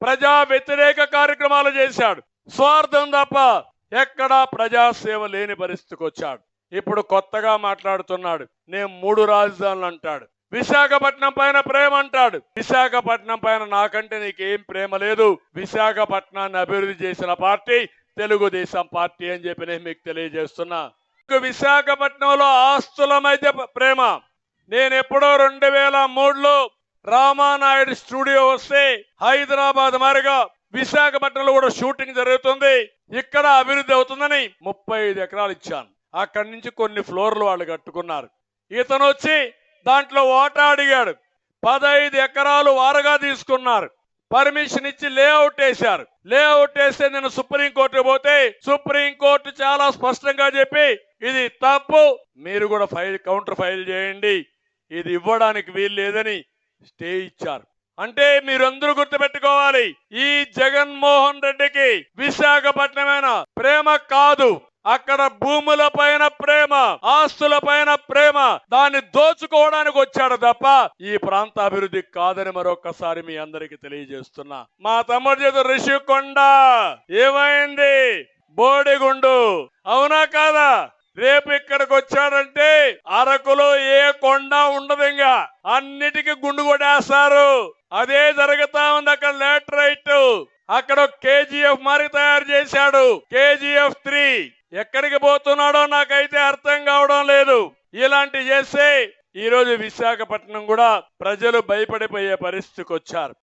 ప్రజా వ్యతిరేక కార్యక్రమాలు చేశాడు. స్వార్థం తప్ప ఎక్కడా ప్రజాసేవ లేని పరిస్థితికి వచ్చాడు. ఇప్పుడు కొత్తగా మాట్లాడుతున్నాడు. నేను 3 రాజధానులు అంటాడు. విశాఖపట్నం పైన ప్రేమ అంటాడు. విశాఖపట్నం పైన నాకంటే నీకేం ప్రేమ లేదు. విశాఖపట్నాన్ని అభివృద్ధి చేసిన పార్టీ తెలుగుదేశం పార్టీ అని చెప్పి నేను మీకు తెలియజేస్తున్నా. విశాఖపట్నంలో ఆస్తుల మధ్య ప్రేమ. నేను ఎప్పుడో 2003లో రామానాయుడు స్టూడియో వస్తే హైదరాబాద్ మారిగా విశాఖపట్నంలో కూడా షూటింగ్ జరుగుతుంది, ఇక్కడ అభివృద్ధి అవుతుందని 35 ఎకరాలు ఇచ్చాను. అక్కడి నుంచి కొన్ని ఫ్లోర్లు వాళ్ళు కట్టుకున్నారు. ఇతను వచ్చి దాంట్లో వాటా అడిగాడు. 15 ఎకరాలు వారగా తీసుకున్నారు. పర్మిషన్ ఇచ్చి లేఅవుట్ వేశారు. లేఅవుట్ వేస్తే నేను సుప్రీంకోర్టు పోతే సుప్రీంకోర్టు చాలా స్పష్టంగా చెప్పి ఇది తప్పు, మీరు కూడా కౌంటర్ ఫైల్ చేయండి, ఇది ఇవ్వడానికి వీలు లేదని స్టే ఇచ్చారు. అంటే మీరందరూ గుర్తుపెట్టుకోవాలి, ఈ జగన్మోహన్ రెడ్డికి విశాఖపట్నమైన ప్రేమ కాదు, అక్కడ భూముల పైన ప్రేమ, ఆస్తుల పైన ప్రేమ, దాన్ని దోచుకోవడానికి వచ్చాడు తప్ప ఈ ప్రాంత అభివృద్ధి కాదని మరొకసారి మీ అందరికి తెలియజేస్తున్నా. మా తమ్ముడు చేత రిషికొండ ఏమైంది? బోడిగుండు, అవునా కాదా? రేపు ఇక్కడికి వచ్చాడంటే అరకులో ఏ కొండ ఉండదు, ఇంకా అన్నిటికీ గుండు కొట్టేస్తారు. అదే జరుగుతా ఉంది. అక్కడ లేటరైట్, అక్కడ కేజీఎఫ్ మరి తయారు చేశాడు, KGF 3. ఎక్కడికి పోతున్నాడో నాకైతే అర్థం కావడం లేదు. ఇలాంటి చేస్తే ఈ రోజు విశాఖపట్నం కూడా ప్రజలు భయపడిపోయే పరిస్థితికి వచ్చారు.